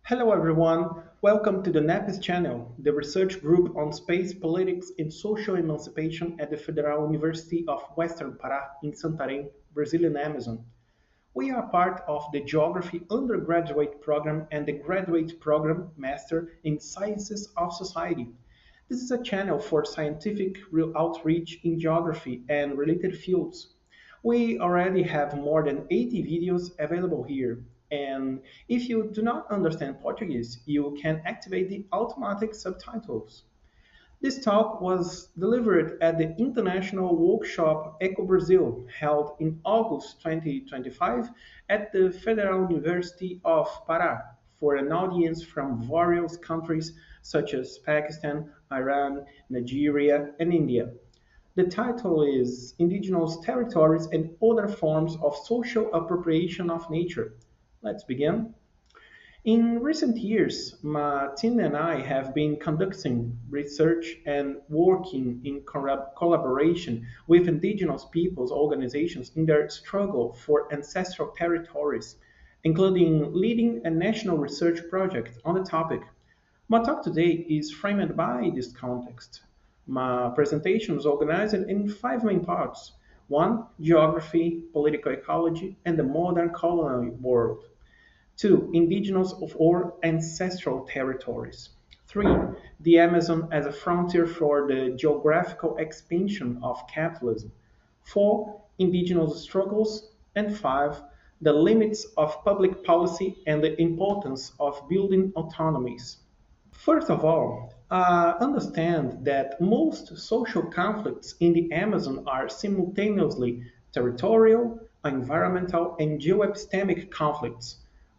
Hello everyone, welcome to the NEPES channel, the research group on space politics and social emancipation at the Federal University of Western Pará in Santarém, Brazilian Amazon. We are part of the Geography undergraduate program and the graduate program Master in Sciences of Society. This is a channel for scientific outreach in geography and related fields. We already have more than 80 videos available here. And if you do not understand Portuguese, you can activate the automatic subtitles. This talk was delivered at the International Workshop EcoBrazil held in August 2025 at the Federal University of Pará for an audience from various countries such as Pakistan, Iran, Nigeria, and India. The title is Indigenous Territories and Other Forms of Social Appropriation of Nature. Let's begin. In recent years, my team and I have been conducting research and working in collaboration with indigenous peoples organizations in their struggle for ancestral territories, including leading a national research project on the topic. My talk today is framed by this context. My presentation is organized in five main parts. One, geography, political ecology, and the modern colonial world. Two, indigenous or ancestral territories. Three, the Amazon as a frontier for the geographical expansion of capitalism. Four, indigenous struggles. And five, the limits of public policy and the importance of building autonomies. First of all, understand that most social conflicts in the Amazon are simultaneously territorial, environmental, and geoepistemic conflicts.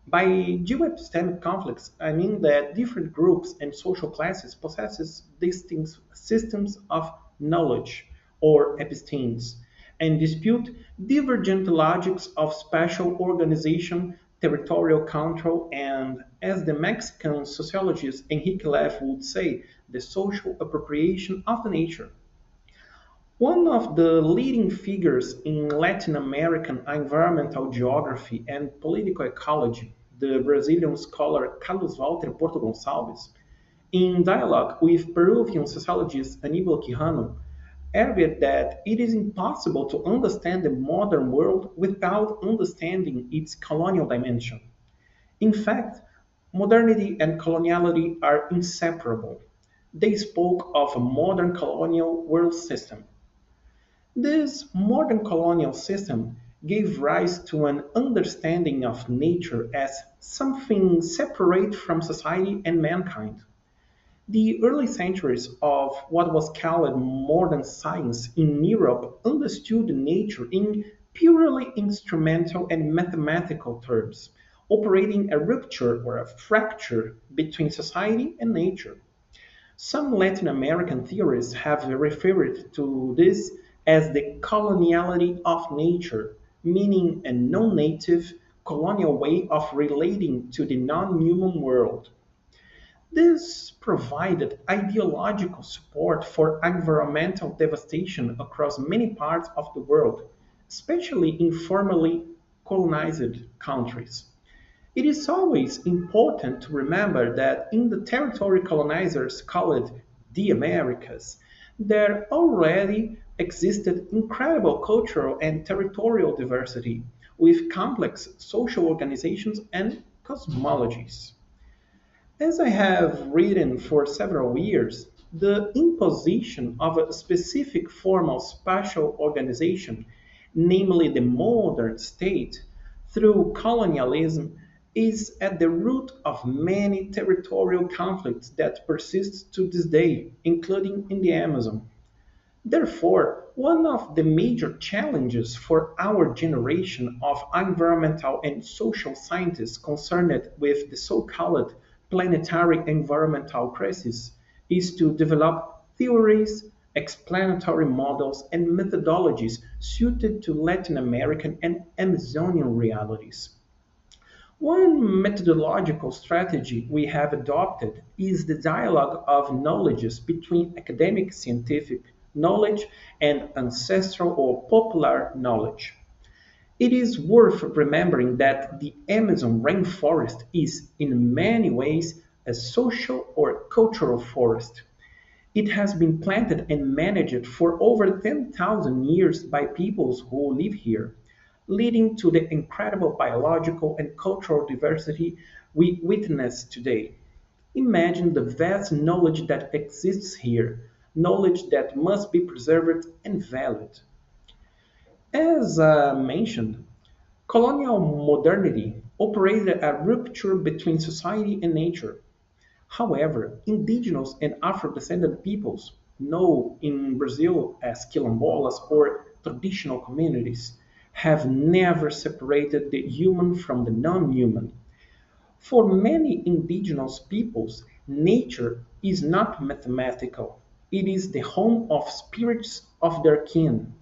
By geoepistemic conflicts, I mean that different groups and social classes possess distinct systems of knowledge, or epistemes, and dispute divergent logics of spatial organization, territorial control, and, as the Mexican sociologist Enrique Leff would say, the social appropriation of the nature. One of the leading figures in Latin American environmental geography and political ecology, the Brazilian scholar Carlos Walter Porto Gonçalves, in dialogue with Peruvian sociologist Aníbal Quijano, argued that it is impossible to understand the modern world without understanding its colonial dimension. In fact, modernity and coloniality are inseparable. They spoke of a modern colonial world system. This modern colonial system gave rise to an understanding of nature as something separate from society and mankind. The early centuries of what was called modern science in Europe understood nature in purely instrumental and mathematical terms, operating a rupture or a fracture between society and nature. Some Latin American theorists have referred to this as the coloniality of nature, meaning a non-native colonial way of relating to the non-human world. This provided ideological support for environmental devastation across many parts of the world, especially in formerly colonized countries. It is always important to remember that in the territory colonizers called the Americas, there already existed incredible cultural and territorial diversity with complex social organizations and cosmologies. As I have written for several years, the imposition of a specific form of spatial organization, namely the modern state, through colonialism, is at the root of many territorial conflicts that persist to this day, including in the Amazon. Therefore, one of the major challenges for our generation of environmental and social scientists concerned with the so-called planetary environmental crisis is to develop theories, explanatory models, and methodologies suited to Latin American and Amazonian realities. One methodological strategy we have adopted is the dialogue of knowledges between academic scientific knowledge and ancestral or popular knowledge. It is worth remembering that the Amazon rainforest is, in many ways, a social or cultural forest. It has been planted and managed for over 10,000 years by peoples who live here, leading to the incredible biological and cultural diversity we witness today. Imagine the vast knowledge that exists here, knowledge that must be preserved and valued. As mentioned, colonial modernity operated a rupture between society and nature. However, indigenous and Afro-descendant peoples, known in Brazil as quilombolas or traditional communities, have never separated the human from the non-human. For many indigenous peoples, nature is not mathematical. It is the home of spirits of their kin.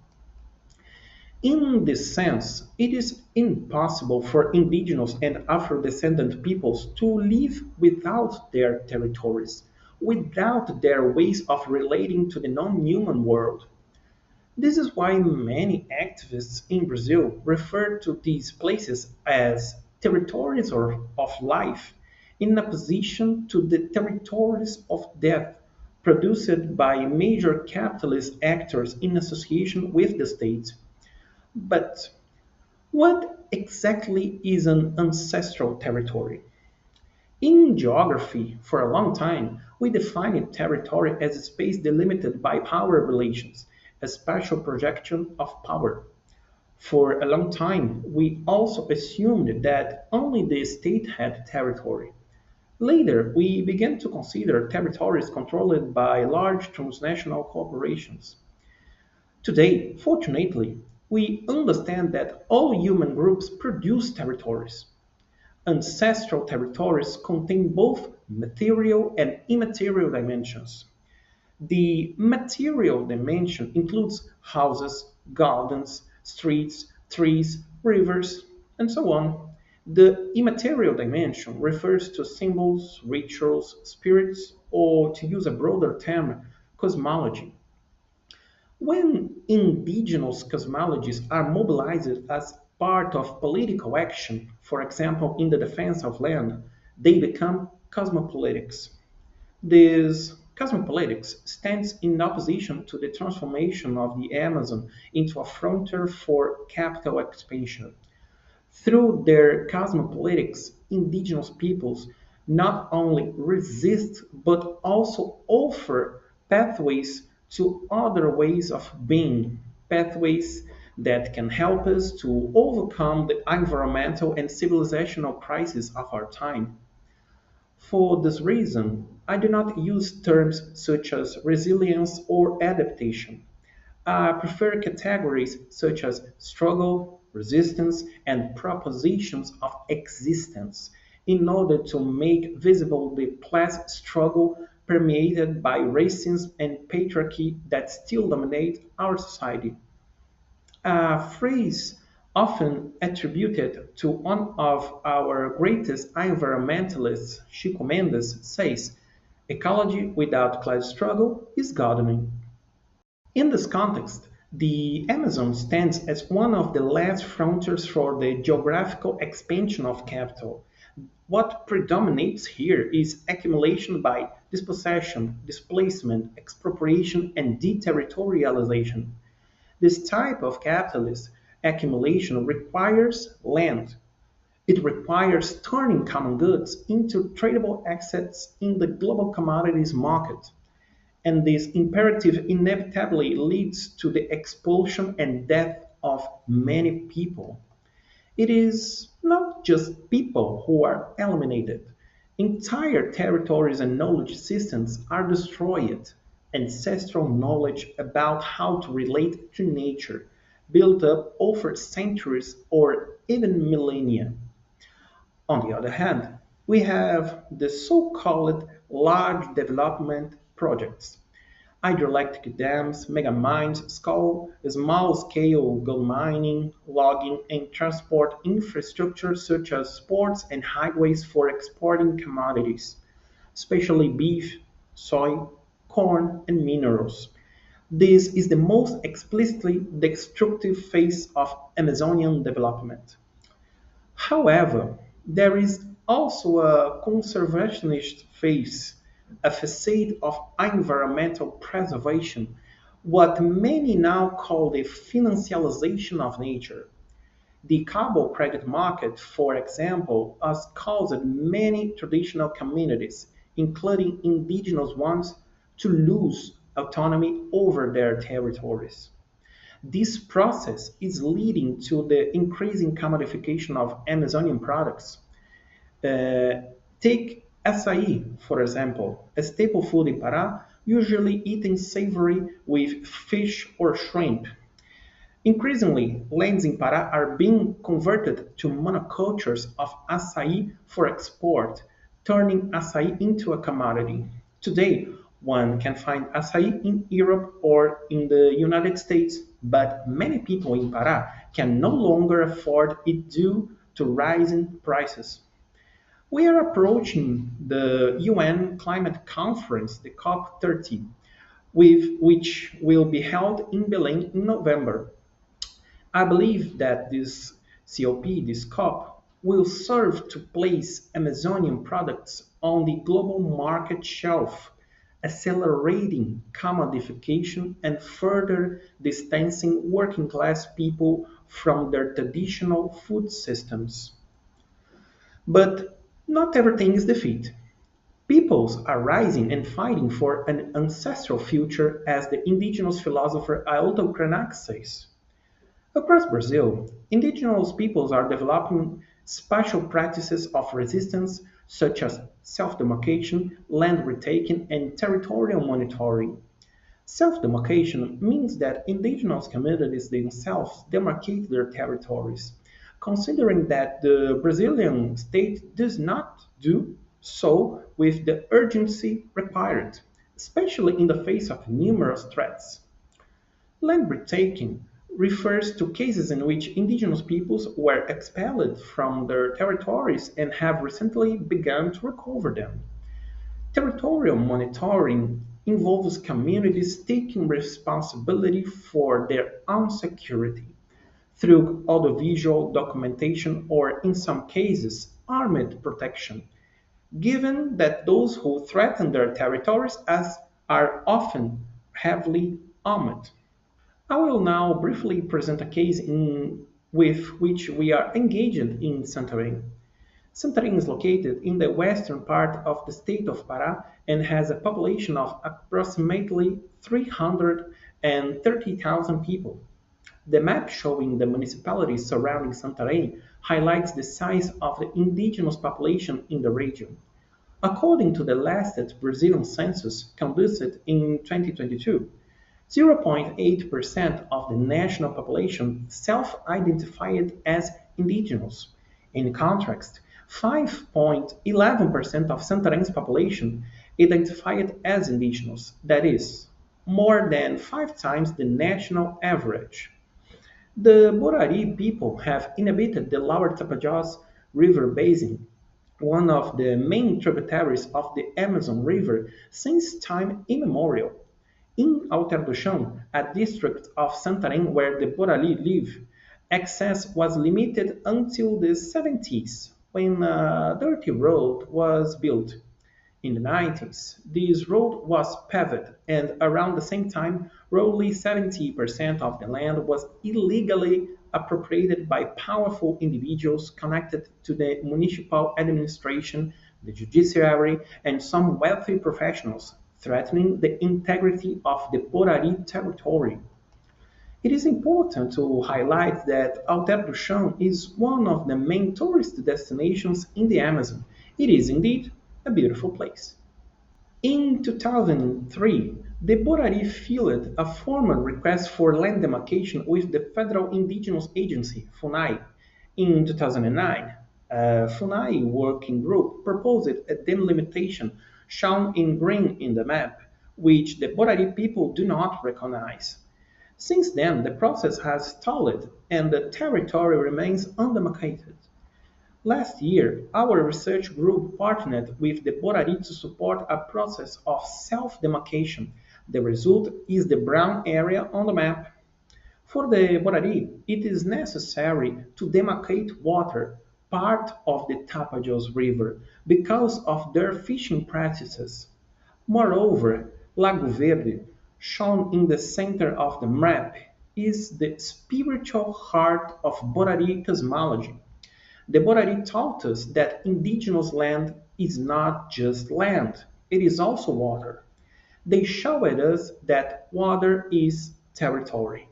In this sense, it is impossible for indigenous and Afro-descendant peoples to live without their territories, without their ways of relating to the non-human world. This is why many activists in Brazil refer to these places as territories of life, in opposition to the territories of death produced by major capitalist actors in association with the state. But what exactly is an ancestral territory? In geography, for a long time, we defined territory as a space delimited by power relations, a spatial projection of power. For a long time, we also assumed that only the state had territory. Later, we began to consider territories controlled by large transnational corporations. Today, fortunately, we understand that all human groups produce territories. Ancestral territories contain both material and immaterial dimensions. The material dimension includes houses, gardens, streets, trees, rivers, and so on. The immaterial dimension refers to symbols, rituals, spirits, or to use a broader term, cosmology. When indigenous cosmologies are mobilized as part of political action, for example in the defense of land, they become cosmopolitics. This cosmopolitics stands in opposition to the transformation of the Amazon into a frontier for capital expansion. Through their cosmopolitics, indigenous peoples not only resist but also offer pathways to other ways of being, pathways that can help us to overcome the environmental and civilizational crises of our time. For this reason, I do not use terms such as resilience or adaptation. I prefer categories such as struggle, resistance, and propositions of existence in order to make visible the class struggle permeated by racism and patriarchy that still dominate our society. A phrase often attributed to one of our greatest environmentalists, Chico Mendes, says, ecology without class struggle is gardening. In this context, the Amazon stands as one of the last frontiers for the geographical expansion of capital. What predominates here is accumulation by dispossession, displacement, expropriation, and deterritorialization. This type of capitalist accumulation requires land. It requires turning common goods into tradable assets in the global commodities market. And this imperative inevitably leads to the expulsion and death of many people. It is not just people who are eliminated. Entire territories and knowledge systems are destroyed. Ancestral knowledge about how to relate to nature, built up over centuries or even millennia. On the other hand, we have the so-called large development projects, hydroelectric dams, megamines, small-scale gold mining, logging, and transport infrastructure such as ports and highways for exporting commodities, especially beef, soy, corn, and minerals. This is the most explicitly destructive phase of Amazonian development. However, there is also a conservationist phase, a facade of environmental preservation, what many now call the financialization of nature. The carbon credit market, for example, has caused many traditional communities, including indigenous ones, to lose autonomy over their territories. This process is leading to the increasing commodification of Amazonian products. Uh, Take açaí, for example, a staple food in Pará, usually eaten savory with fish or shrimp. Increasingly, lands in Pará are being converted to monocultures of açaí for export, turning açaí into a commodity. Today, one can find açaí in Europe or in the United States, but many people in Pará can no longer afford it due to rising prices. We are approaching the UN climate conference, the COP30, which will be held in Belém in November. I believe that this COP, this COP, will serve to place Amazonian products on the global market shelf, accelerating commodification and further distancing working class people from their traditional food systems. But not everything is defeat. Peoples are rising and fighting for an ancestral future, as the indigenous philosopher Ailton Krenak says. Across Brazil, indigenous peoples are developing special practices of resistance such as self-demarcation, land retaking, and territorial monitoring. Self-demarcation means that indigenous communities themselves demarcate their territories, considering that the Brazilian state does not do so with the urgency required, especially in the face of numerous threats. Land retaking refers to cases in which indigenous peoples were expelled from their territories and have recently begun to recover them. Territorial monitoring involves communities taking responsibility for their own security through audiovisual documentation or, in some cases, armed protection, given that those who threaten their territories are often heavily armed. I will now briefly present a case with which we are engaged in Santarém. Santarém is located in the western part of the state of Pará and has a population of approximately 330,000 people. The map showing the municipalities surrounding Santarém highlights the size of the indigenous population in the region. According to the last Brazilian census conducted in 2022, 0.8% of the national population self-identified as indigenous. In contrast, 5.11% of Santarén's population identified as indigenous, that is, more than 5 times the national average. The Borari people have inhabited the lower Tapajós River basin, one of the main tributaries of the Amazon River, since time immemorial. In Alter do Chão, a district of Santarém where the Borari live, access was limited until the 70s, when a dirty road was built. In the 90s, this road was paved, and around the same time, roughly 70% of the land was illegally appropriated by powerful individuals connected to the municipal administration, the judiciary, and some wealthy professionals, threatening the integrity of the Borari territory. It is important to highlight that Alter do Chão is one of the main tourist destinations in the Amazon. It is indeed a beautiful place. In 2003, the Borari filed a formal request for land demarcation with the Federal Indigenous Agency, FUNAI. In 2009, a FUNAI working group proposed a delimitation shown in green in the map, which the Borari people do not recognize. Since then, the process has stalled and the territory remains undemarcated. Last year, our research group partnered with the Borari to support a process of self-demarcation The result is the brown area on the map. For the Borari, it is necessary to demarcate water, part of the Tapajós River, because of their fishing practices. Moreover, Lago Verde, shown in the center of the map, is the spiritual heart of Borari cosmology. The Borari taught us that indigenous land is not just land, it is also water. They showed us that water is territory.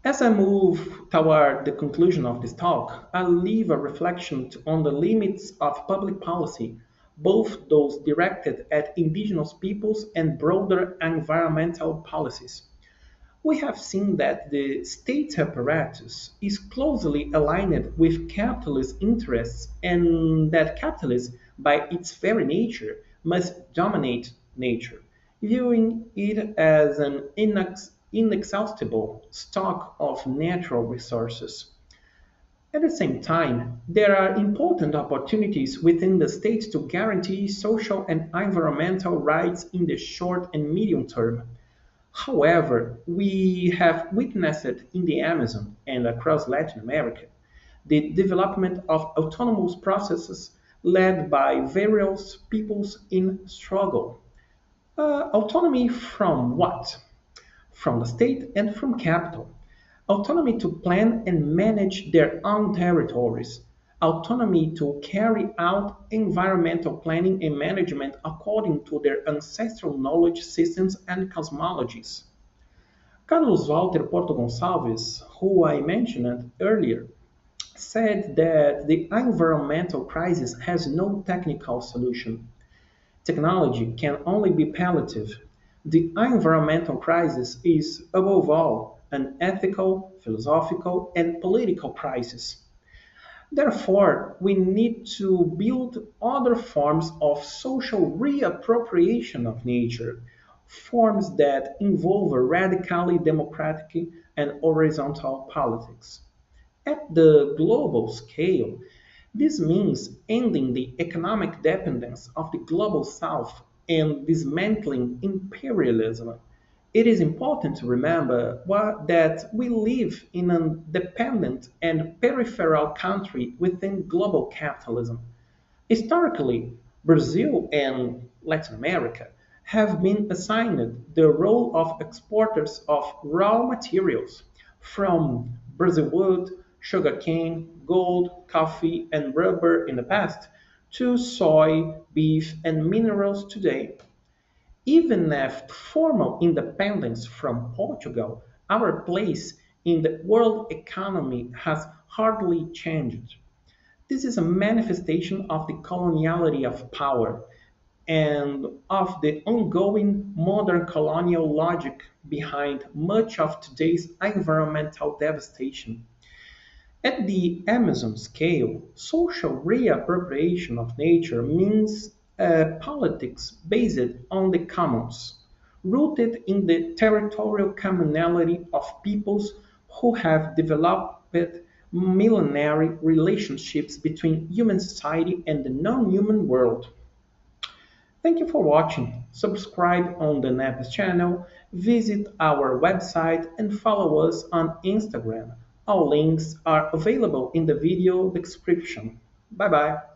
As I move toward the conclusion of this talk, I leave a reflection on the limits of public policy, both those directed at indigenous peoples and broader environmental policies. We have seen that the state apparatus is closely aligned with capitalist interests and that capitalism, by its very nature, must dominate nature, viewing it as an inexhaustible stock of natural resources. At the same time, there are important opportunities within the state to guarantee social and environmental rights in the short and medium term. However, we have witnessed in the Amazon and across Latin America the development of autonomous processes led by various peoples in struggle. Autonomy from what? From the state and from capital. Autonomy to plan and manage their own territories. Autonomy to carry out environmental planning and management according to their ancestral knowledge systems and cosmologies. Carlos Walter Porto Gonçalves, who I mentioned earlier, said that the environmental crisis has no technical solution. Technology can only be palliative. The environmental crisis is, above all, an ethical, philosophical, and political crisis. Therefore, we need to build other forms of social reappropriation of nature, forms that involve a radically democratic and horizontal politics. At the global scale, this means ending the economic dependence of the global south and dismantling imperialism. It is important to remember that we live in a dependent and peripheral country within global capitalism. Historically, Brazil and Latin America have been assigned the role of exporters of raw materials, from Brazil wood, sugarcane, gold, coffee, and rubber in the past, to soy, beef, and minerals today. Even after formal independence from Portugal, our place in the world economy has hardly changed. This is a manifestation of the coloniality of power and of the ongoing modern colonial logic behind much of today's environmental devastation. At the Amazon scale, social reappropriation of nature means politics based on the commons, rooted in the territorial communality of peoples who have developed millenary relationships between human society and the non-human world. Thank you for watching. Subscribe on the NEPES channel, visit our website, and follow us on Instagram. All links are available in the video description. Bye bye.